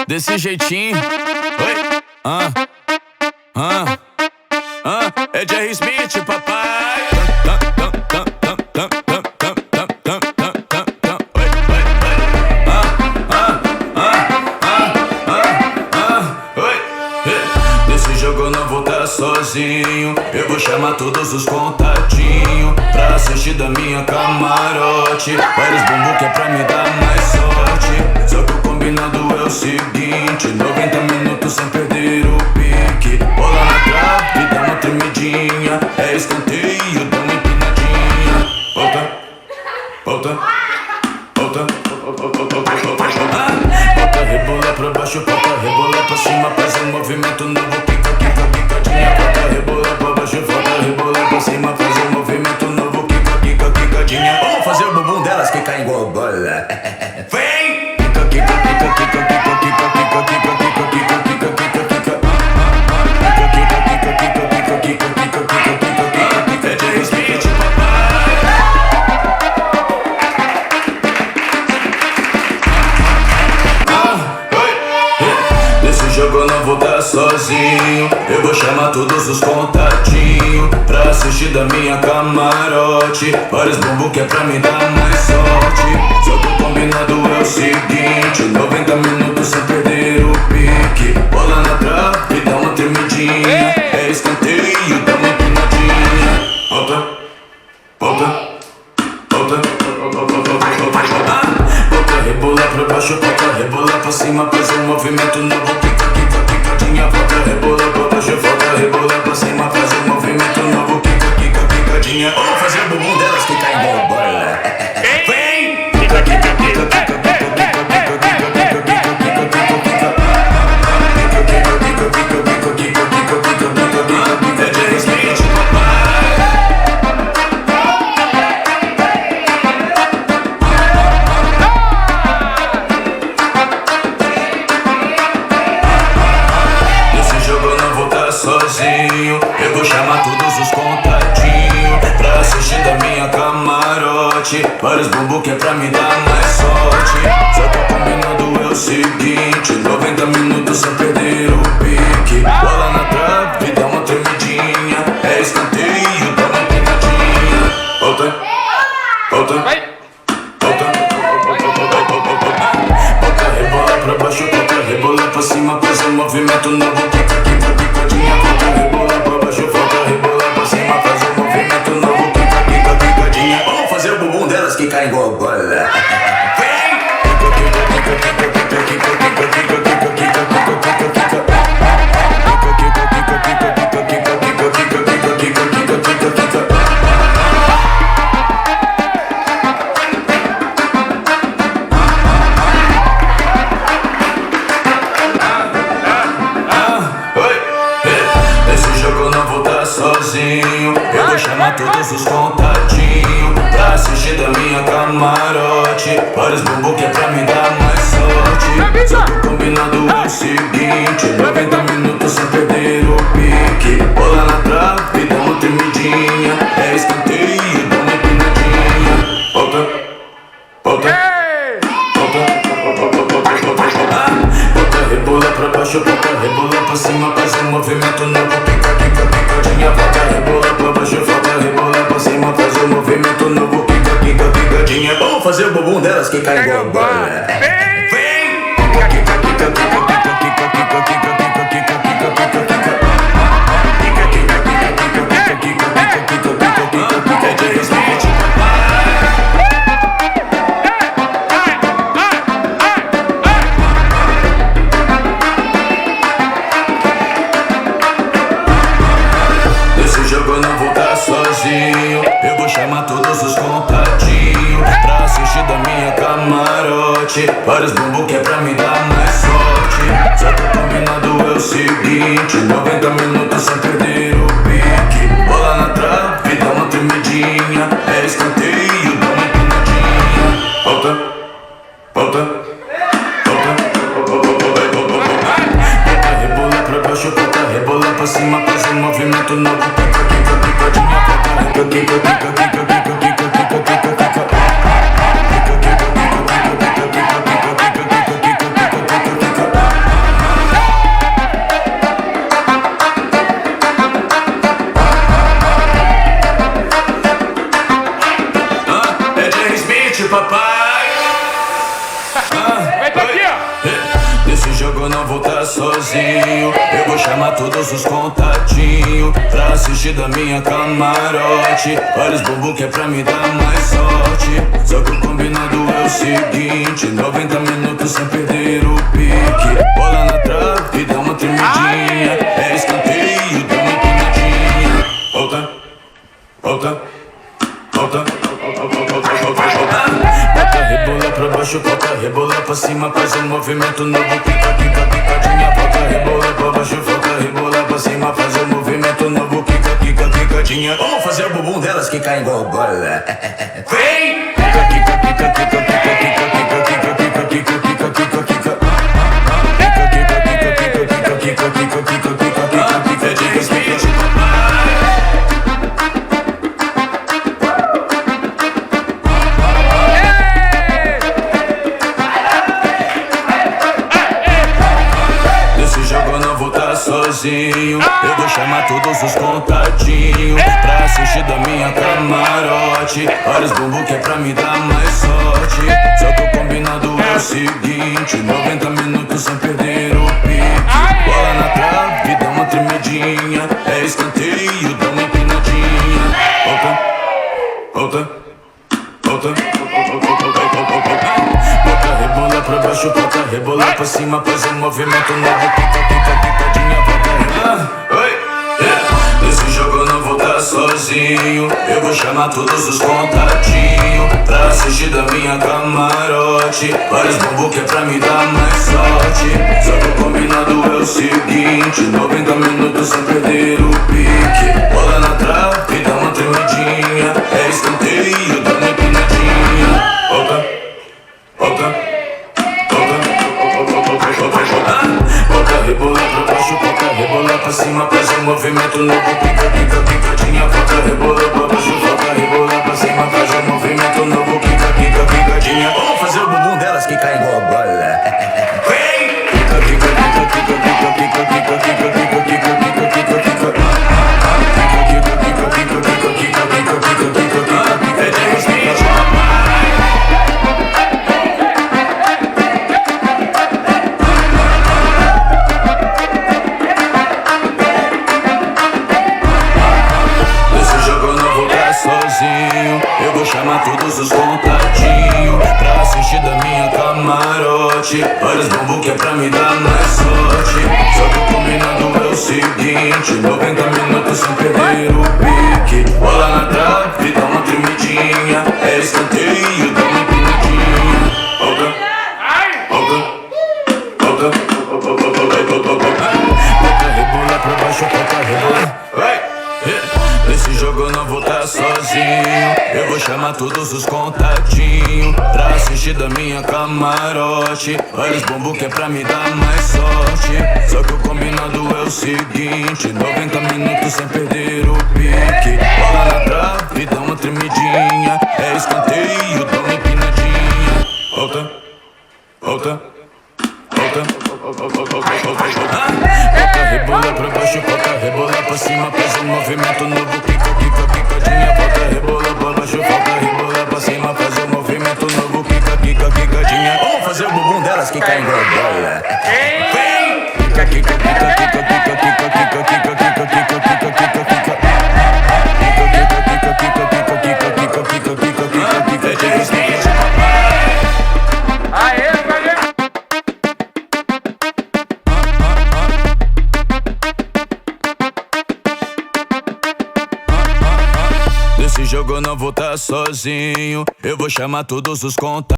Desse jeitinho. Oi. É Jerry Smith, papai. Nesse jogo eu não vou estar sozinho. Eu vou chamar todos os contatinhos pra assistir da minha camarote. Vários bumbum que é pra me dar mais sorte. Só que o combinado é o seguinte: 90 minutos sem perder o pique. Bola na trave, dá uma tremidinha. É escanteio, dá uma empinadinha. Volta, volta, volta. Volta, rebola pra baixo, volta, rebola pra cima. Faz um movimento novo, quica, quica, quicadinha. Volta, rebola pra baixo, volta, rebola pra cima. Faz um movimento novo, quica, quica, quicadinha. Vamos fazer o bumbum delas que cai igual bola. Vem! Quica, quica, quica, quica, quica, quica, quica, quica, quica, quica, quica, quica, quica. Quica, quica, quica, quica, quica, quica, quica, quica, quica, quica. É de respeito, nesse jogo eu não vou estar sozinho. Eu vou chamar todos os contatinhos pra assistir da minha camarote. Vários bumbum que é pra me dar mais sorte. Só que o combinado é o seguinte: 90 minutos sem perder o pique. Bola na trave, dá uma tremidinha. É escanteio, dá uma empinadinha. Volta, volta, volta. Volta, rebola pra baixo, volta, rebola pra cima. Faz um movimento novo, quica, quica, quicadinha. Volta, rebola pra baixo, volta, rebola pra cima. Faz um movimento novo, quica, quica, quicadinha. Vamos fazer o bumbum delas que cai igual bola. Vem! Quica, quica, quica, quica, quica, quica, quica, quica, quica, quica, quica, quica, quica. Quica, quica, quica, quica, quica, quica, quica, quica, quica, quica. É de respeito, papai. Sozinho, eu vou chamar todos os contatinhos pra assistir da minha camarote. Vários bumbum que é pra me dar mais sorte. Só que o combinado é o seguinte: 90 minutos sem perder o pique. Bola na trave, dá uma tremidinha. É escanteio, dá uma empinadinha. Volta, volta, volta. Volta, rebola pra baixo, volta, rebola pra cima. Faz um movimento novo, quica, quica, quicadinha. Volta, rebola pra baixo, volta, rebola pra cima. Faz um movimento novo, quica, quica, quicadinha. Vamos fazer o bumbum delas que cai igual bola. Vem! Quica, quica, quica, quica, quica, quica, quica, quica, quica, quica, quica, quica, quica. Quica, quica, quica, quica, quica, quica, quica, quica, quica, quica, quica, quica, quica. Sozinho, eu vou chamar todos os contatinhos pra assistir da minha camarote. Vários bumbum que é pra me dar mais sorte. Só que o combinado é o seguinte: 90 minutos sem perder o pique. Bola na trave, dá uma tremidinha. É escanteio, dá uma empinadinha. Volta, volta, volta. Volta, rebola pra baixo, volta, rebola pra cima. Faz um movimento novo, quica, quica, quicadinha. Volta, rebola pra baixo, volta, rebola pra cima. Faz um movimento novo, quica, quica, quicadinha. Vamos fazer o bumbum delas que cai igual bola. Vem! Quica, quica, quica, quica, quica, quica, quica, quica, quica, quica, quica, quica, quica. Quica, quica, quica, quica, quica, quica, quica, quica, quica, quica, quica. É de respeito, papai. Nesse jogo eu não vou estar sozinho. Eu vou chamar todos os contatinhos pra assistir da minha camarote. Vários bumbum que é pra me dar mais sorte. Só que o combinado é o seguinte: 90 minutos sem perder o pique. Bola na trave, dá uma tremidinha. É escanteio, dá uma empinadinha. Volta, volta, volta. Volta, rebola pra baixo, volta, rebola pra cima. Faz um movimento novo, quica, quica, quicadinha. Volta, quica, quica, quica, quica, quica, quica, quica, quica, quica. Quica, quica, quica, quica, quica, quica, quica, quica, quica, quica, quica, quica, quica. sozinho. Eu vou chamar todos os contatinhos pra assistir da minha camarote. Olha os bumbum que é pra me dar mais sorte. Só que o combinado é o seguinte: 90 minutos sem perder o pique. Bola na trave, dá uma tremidinha. É escanteio, dá uma empinadinha. Volta, volta, volta. Bota, rebola pra baixo, volta, rebola pra cima. Faz um movimento novo, pica, pica, picadinha. Volta, rebola pra baixo, volta, rebola pra cima. Faz um movimento novo, pica, pica, picadinha. Vamos fazer o bumbum delas que cai igual bola. Vem! Pica, pica, pica, pica, pica, pica, pica, pica, pica, pica, pica, pica, pica. Pica, pica, pica, pica, pica, pica, pica, pica, pica, pica, pica, pica. Sozinho, eu vou chamar todos os contatinhos pra assistir da minha camarote. Olha os bumbum que é pra me dar mais sorte. Só que o combinado é o seguinte: 90 minutos sem perder o pique. Bola na trave, dá uma tremidinha. É escanteio, dá uma empinadinha. Volta, volta, volta. Bota, rebola pra baixo, bota, rebola pra cima. Faz um movimento novo, pica, pica, picadinha. Nesse jogo eu não vou estar sozinho. Eu vou chamar todos os contatinhos pra assistir da minha camarote. Vários bumbum que é pra me dar mais sorte. Só que o combinado é o seguinte: 90 minutos sem perder o pique. Bola na trave, dá uma tremidinha. É escanteio, dá uma empinadinha. Volta, volta, volta. Bota, rebola pra baixo, bota, rebola pra cima. Faz um movimento novo, pica, pica, picadinha. Bota, rebola pra baixo, bota, rebola pra cima. Faz um movimento novo, pica, pica, picadinha. Vamos fazer o bumbum delas que cai igual bola. Vem! Pica, pica, pica, pica, pica, pica, pica, pica, pica, pica, pica, pica, pica. Pica, pica, pica, pica, pica, pica, pica, pica, pica, pica, pica. Eu vou chamar todos os contatinhos pra assistir da minha camarote. Olha os bumbum que é pra me dar mais sorte. Só que o combinado é o seguinte: 90 minutos sem perder o pique. Bola na trave, dá uma tremidinha. É escanteio, dá uma empinadinha. Volta, volta, volta, volta, volta. Bota, rebola pra baixo, bota, rebola. Nesse jogo eu não vou estar sozinho. Eu vou chamar todos os contatinhos pra assistir da minha camarote. Olha os bumbum que é pra me dar mais sorte. Só que o combinado é o seguinte: 90 minutos sem perder o pique. Bola na trave, dá uma tremidinha. É escanteio, dá uma empinadinha. Volta, volta, volta. Bota, rebola pra baixo, bota, rebola pra cima. Faz um movimento novo, pica, pica, picadinha. Bota, rebola pra baixo, bota, rebola pra cima. Faz um movimento novo, pica, pica, picadinha. Vamos fazer o bumbum delas que cai igual bola. Vem! Pica, pica, pica, pica, pica, pica, pica, pica, pica, pica, pica, pica, pica. Pica, pica, pica, pica, pica, pica, pica, pica, pica, pica, pica, pica. Nesse jogo eu não vou estar sozinho. Eu vou chamar todos os contatos.